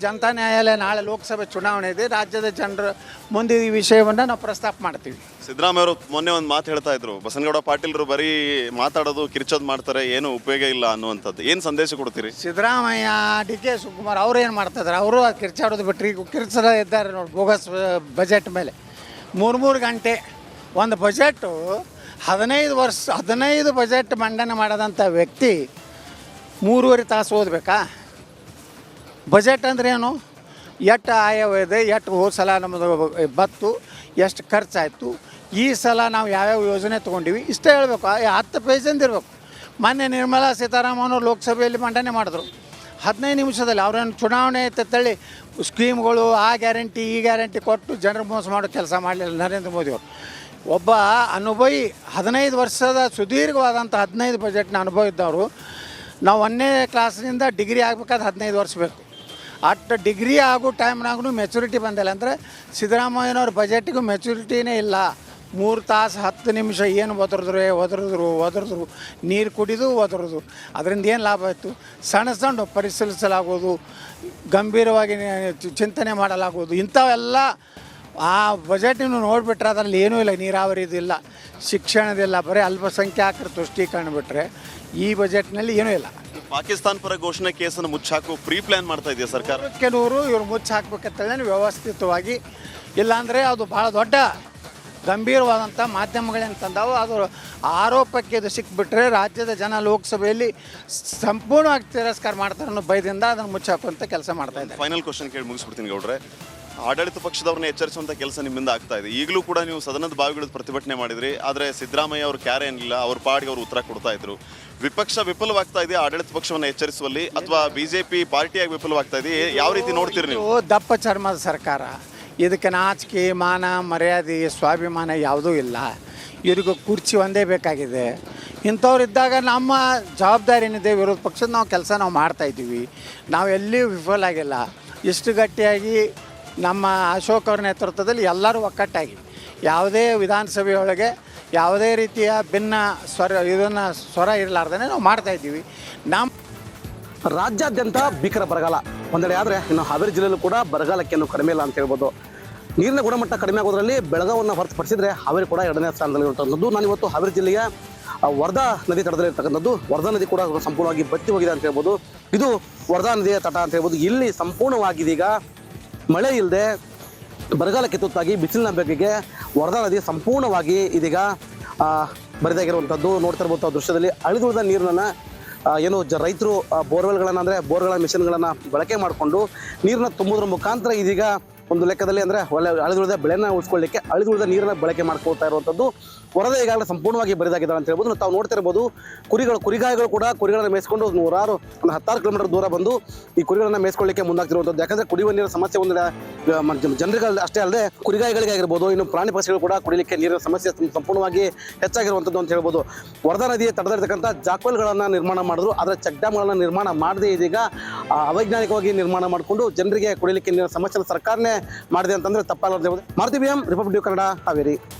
ಜನತಾ ನ್ಯಾಯಾಲಯ ನಾಳೆ ಲೋಕಸಭೆ ಚುನಾವಣೆ ಇದೆ. ರಾಜ್ಯದ ಜನರ ಮುಂದೆ ಈ ವಿಷಯವನ್ನು ನಾವು ಪ್ರಸ್ತಾಪ ಮಾಡ್ತೀವಿ. ಸಿದ್ದರಾಮಯ್ಯ ಅವರು ಮೊನ್ನೆ ಒಂದು ಮಾತು ಹೇಳ್ತಾ ಇದ್ರು, ಬಸನಗೌಡ ಪಾಟೀಲ್ರು ಬರೀ ಮಾತಾಡೋದು ಕಿರ್ಚೋದು ಮಾಡ್ತಾರೆ, ಏನು ಉಪಯೋಗ ಇಲ್ಲ ಅನ್ನುವಂಥದ್ದು. ಏನು ಸಂದೇಶ ಕೊಡ್ತೀರಿ? ಸಿದ್ದರಾಮಯ್ಯ, ಡಿ ಕೆ ಶಿವಕುಮಾರ್ ಅವ್ರು ಏನು ಮಾಡ್ತಿದ್ದಾರೆ? ಅವರು ಕಿರ್ಚಾಡೋದು ಬಿಟ್ಟರೆ ಈಗ ಕಿರ್ಚದ ಇದ್ದಾರೆ ನೋಡಿ ಬೋಗಸ್ ಬಜೆಟ್ ಮೇಲೆ. 3 ಗಂಟೆ ಒಂದು ಬಜೆಟು 15 ಬಜೆಟ್ ಮಂಡನೆ ಮಾಡೋದಂಥ ವ್ಯಕ್ತಿ 3.5 ತಾಸು ಓದಬೇಕಾ? ಬಜೆಟ್ ಅಂದ್ರೆ ಏನು? ಎಷ್ಟು ಆಯವ್ಯದೆ, ಎಷ್ಟು ಹೋದ ಸಲ ನಮ್ಮದು ಬತ್ತು, ಎಷ್ಟು ಖರ್ಚಾಯಿತು, ಈ ಸಲ ನಾವು ಯಾವ್ಯಾವ ಯೋಜನೆ ತೊಗೊಂಡಿವಿ ಇಷ್ಟೇ ಹೇಳಬೇಕು. 10 ಪೇಜಿಂದ ಇರಬೇಕು. ಮೊನ್ನೆ ನಿರ್ಮಲಾ ಸೀತಾರಾಮನ್ ಅವರು ಲೋಕಸಭೆಯಲ್ಲಿ ಮಂಡನೆ ಮಾಡಿದ್ರು 15 ನಿಮಿಷದಲ್ಲಿ. ಅವ್ರೇನು ಚುನಾವಣೆ ತಳ್ಳಿ ಸ್ಕೀಮ್ಗಳು ಆ ಗ್ಯಾರಂಟಿ ಈ ಗ್ಯಾರಂಟಿ ಕೊಟ್ಟು ಜನರು ಮೋಸ ಮಾಡೋ ಕೆಲಸ ಮಾಡಲಿಲ್ಲ ನರೇಂದ್ರ ಮೋದಿಯವರು. ಒಬ್ಬ ಅನುಭವಿ 15 ವರ್ಷದ ಸುದೀರ್ಘವಾದಂಥ 15 ಬಜೆಟ್ನ ಅನುಭವ ಇದ್ದವರು. ನಾವು 1ನೇ ಕ್ಲಾಸ್ನಿಂದ ಡಿಗ್ರಿ ಆಗಬೇಕಾದ್ರೆ 15 ವರ್ಷ ಬೇಕು. ಅಷ್ಟು ಡಿಗ್ರಿ ಆಗೋ ಟೈಮ್ನಾಗೂ ಮೆಚುರಿಟಿ ಬಂದಿಲ್ಲ ಅಂದರೆ ಸಿದ್ದರಾಮಯ್ಯನವ್ರ ಬಜೆಟಿಗೂ ಮೆಚುರಿಟಿನೇ ಇಲ್ಲ. 3 ತಾಸು 10 ನಿಮಿಷ ಏನು ಒದರಿದ್ರು ನೀರು ಕುಡಿದು ಒದರೋದು. ಅದರಿಂದ ಏನು ಲಾಭ ಆಯಿತು? ಸಣ್ಣ ಪರಿಶೀಲಿಸಲಾಗೋದು, ಗಂಭೀರವಾಗಿ ಚಿಂತನೆ ಮಾಡಲಾಗೋದು, ಇಂಥವೆಲ್ಲ ಆ ಬಜೆಟನ್ನು ನೋಡಿಬಿಟ್ರೆ ಅದರಲ್ಲಿ ಏನೂ ಇಲ್ಲ. ನೀರಾವರಿದಿಲ್ಲ, ಶಿಕ್ಷಣದಿಲ್ಲ, ಬರೀ ಅಲ್ಪಸಂಖ್ಯಾತರ ತುಷ್ಟೀಕರಣ ಬಿಟ್ಟರೆ ಈ ಬಜೆಟ್ನಲ್ಲಿ ಏನೂ ಇಲ್ಲ. ಪಾಕಿಸ್ತಾನ ಪರ ಘೋಷಣೆ ಕೇಸನ್ನು ಮುಚ್ಚಾಕು ಪ್ರೀ ಪ್ಲ್ಯಾನ್ ಮಾಡ್ತಾ ಇದೆಯಾ ಸರ್ಕಾರ? ಕೆಲವರು ಇವ್ರು ಮುಚ್ಚಿ ಹಾಕ್ಬೇಕಂತೇಳಿ ವ್ಯವಸ್ಥಿತವಾಗಿ, ಇಲ್ಲಾಂದರೆ ಅದು ಭಾಳ ದೊಡ್ಡ ಗಂಭೀರವಾದಂಥ ಮಾಧ್ಯಮಗಳೇನು ತಂದಾವು. ಅದು ಆರೋಪಕ್ಕೆ ಇದು ಸಿಕ್ಬಿಟ್ರೆ ರಾಜ್ಯದ ಜನ ಲೋಕಸಭೆಯಲ್ಲಿ ಸಂಪೂರ್ಣವಾಗಿ ತಿರಸ್ಕಾರ ಮಾಡ್ತಾರೆ ಅನ್ನೋ ಭಯದಿಂದ ಅದನ್ನು ಮುಚ್ಚಾಕುವಂಥ ಕೆಲಸ ಮಾಡ್ತಾ ಇದ್ದಾರೆ. ಫೈನಲ್ ಕ್ವಶನ್ ಕೇಳಿ ಮುಗಿಸ್ಬಿಡ್ತೀನಿ ಗೌಡ್ರೆ. ಆಡಳಿತ ಪಕ್ಷದವ್ರನ್ನ ಎಚ್ಚರಿಸುವಂಥ ಕೆಲಸ ನಿಮ್ಮಿಂದ ಆಗ್ತಾ ಇದೆ. ಈಗಲೂ ಕೂಡ ನೀವು ಸದನದ ಬಾವಿಗಿಳಿದು ಪ್ರತಿಭಟನೆ ಮಾಡಿದ್ರಿ, ಆದರೆ ಸಿದ್ದರಾಮಯ್ಯ ಅವರು ಕ್ಯಾರೆ ಏನಿಲ್ಲ, ಅವ್ರ ಪಾಡಿಗೆ ಅವರು ಉತ್ತರ ಕೊಡ್ತಾ ಇದ್ರು. ವಿಪಕ್ಷ ವಿಫಲವಾಗ್ತಾ ಇದೆ ಆಡಳಿತ ಪಕ್ಷವನ್ನು ಎಚ್ಚರಿಸುವಲ್ಲಿ, ಅಥವಾ ಬಿಜೆಪಿ ಪಾರ್ಟಿಯಾಗಿ ವಿಫಲವಾಗ್ತಾ ಇದೆ? ಯಾವ ರೀತಿ ನೋಡ್ತೀರಿ ನೀವು? ದಪ್ಪ ಚರ್ಮದ ಸರ್ಕಾರ, ಇದಕ್ಕೆ ನಾಚಿಕೆ, ಮಾನ, ಮರ್ಯಾದೆ, ಸ್ವಾಭಿಮಾನ ಯಾವುದೂ ಇಲ್ಲ. ಇವರಿಗೂ ಕುರ್ಚಿ ಒಂದೇ ಬೇಕಾಗಿದೆ. ಇಂಥವ್ರು ಇದ್ದಾಗ ನಮ್ಮ ಜವಾಬ್ದಾರಿ ಏನಿದೆ, ವಿರೋಧ ಪಕ್ಷದ ನಾವು ಮಾಡ್ತಾಯಿದ್ದೀವಿ. ನಾವು ಎಲ್ಲಿಯೂ ವಿಫಲ ಆಗಿಲ್ಲ. ಇಷ್ಟು ಗಟ್ಟಿಯಾಗಿ ನಮ್ಮ ಅಶೋಕ್ ಅವ್ರ ನೇತೃತ್ವದಲ್ಲಿ ಎಲ್ಲರೂ ಒಕ್ಕಟ್ಟಾಗಿ ಯಾವುದೇ ವಿಧಾನಸಭೆಯೊಳಗೆ ಯಾವುದೇ ರೀತಿಯ ಭಿನ್ನ ಸ್ವರ ಇರಲಾರ್ದೇ ನಾವು ಮಾಡ್ತಾಯಿದ್ದೀವಿ. ರಾಜ್ಯಾದ್ಯಂತ ಭೀಕರ ಬರಗಾಲ ಒಂದೆಡೆ ಆದರೆ ಇನ್ನು ಹಾವೇರಿ ಜಿಲ್ಲೆಯಲ್ಲೂ ಕೂಡ ಬರಗಾಲಕ್ಕೆ ಕಡಿಮೆ ಇಲ್ಲ ಅಂತ ಹೇಳ್ಬೋದು. ನೀರಿನ ಗುಣಮಟ್ಟ ಕಡಿಮೆ ಆಗೋದ್ರಲ್ಲಿ ಬೆಳಗಾವನ್ನು ಹೊರತುಪಡಿಸಿದರೆ ಹಾವೇರಿ ಕೂಡ 2ನೇ ಸ್ಥಾನದಲ್ಲಿರುವಂಥದ್ದು. ನಾನಿವತ್ತು ಹಾವೇರಿ ಜಿಲ್ಲೆಯ ವರ್ಧಾ ನದಿ ತಟದಲ್ಲಿರ್ತಕ್ಕಂಥದ್ದು. ವರ್ಧಾ ನದಿ ಕೂಡ ಸಂಪೂರ್ಣವಾಗಿ ಬತ್ತಿ ಹೋಗಿದೆ ಅಂತ ಹೇಳ್ಬೋದು. ಇದು ವರ್ಧಾ ನದಿಯ ತಟ ಅಂತ ಹೇಳ್ಬೋದು. ಇಲ್ಲಿ ಸಂಪೂರ್ಣವಾಗಿದೀಗ ಮಳೆ ಇಲ್ಲದೆ ಬರಗಾಲಕ್ಕೆ ತುತ್ತಾಗಿ ಬಿಸಿಲಿನ ಬೆಗ್ಗಿಗೆ ವರ್ಧಾ ನದಿ ಸಂಪೂರ್ಣವಾಗಿ ಇದೀಗ ಬರಿದಾಗಿರುವಂಥದ್ದು. ನೋಡ್ತಾ ಇರ್ಬೋದು ದೃಶ್ಯದಲ್ಲಿ ಅಳಿದುಳಿದ ನೀರನ್ನು ಏನು ರೈತರು ಬೋರ್ವೆಲ್ಗಳನ್ನು ಅಂದರೆ ಬೋರ್ಗಳ ಮಿಷನ್ಗಳನ್ನು ಬಳಕೆ ಮಾಡಿಕೊಂಡು ನೀರನ್ನು ತುಂಬುವುದರ ಮುಖಾಂತರ ಇದೀಗ ಒಂದು ಲೆಕ್ಕದಲ್ಲಿ ಅಂದರೆ ಒಳ್ಳೆ ಅಳಿದುಳಿದ ಬೆಳೆನ ಉಳಿಸ್ಕೊಳ್ಳಿಕ್ಕೆ ಅಳಿದುಳಿದ ನೀರನ್ನು ಬಳಕೆ ಮಾಡ್ಕೊಳ್ತಾ ಇರುವಂಥದ್ದು. ವರದಿ ಈಗಾಗಲೇ ಸಂಪೂರ್ಣವಾಗಿ ಬರಿದಾಗಿದ್ದಾರೆ ಅಂತ ಹೇಳ್ಬೋದು. ತಾವು ನೋಡ್ತಾ ಇರ್ಬೋದು ಕುರಿಗಾಯಿಗಳು ಕೂಡ ಕುರಿಗಳನ್ನು ಮೇಯಿಸ್ಕೊಂಡು 10 ಕಿಲೋಮೀಟರ್ ದೂರ ಬಂದು ಈ ಕುರಿಗಳನ್ನು ಮೇಯಿಸ್ಕೊಳ್ಳಿಕ್ಕೆ ಮುಂದಾಗ್ತಿರುವಂಥದ್ದು. ಯಾಕಂದರೆ ಕುಡಿಯುವ ನೀರಿನ ಸಮಸ್ಯೆ ಒಂದು ಜನರಿಗೆ ಅಷ್ಟೇ ಅಲ್ಲದೆ ಕುರಿಗಾಯಿಗಳಿಗೆ ಆಗಿರ್ಬೋದು, ಇನ್ನು ಪ್ರಾಣಿ ಪಕ್ಷಿಗಳು ಕೂಡ ಕುಡಿಲಿಕ್ಕೆ ನೀರಿನ ಸಮಸ್ಯೆ ಸಂಪೂರ್ಣವಾಗಿ ಹೆಚ್ಚಾಗಿರುವಂಥದ್ದು ಅಂತ ಹೇಳ್ಬೋದು. ವರ್ಧಾ ನದಿಯ ತಟದಲ್ಲಿರ್ತಕ್ಕಂಥ ಜಾಕ್ವೆಲ್ಗಳನ್ನು ನಿರ್ಮಾಣ ಮಾಡಿದ್ರು, ಆದರೆ ಚೆಕ್ ಡ್ಯಾಮ್ಗಳನ್ನು ನಿರ್ಮಾಣ ಮಾಡದೆ ಇದೀಗ ಅವೈಜ್ಞಾನಿಕವಾಗಿ ನಿರ್ಮಾಣ ಮಾಡಿಕೊಂಡು ಜನರಿಗೆ ಕುಡಿಲಿಕ್ಕೆ ನೀರಿನ ಸಮಸ್ಯೆ ಸರ್ಕಾರನೇ ಮಾಡಿದೆ ಅಂತಂದರೆ ತಪ್ಪಾಗಲಾರ್ದು. Maruti BM, republic Kannada, Haveri.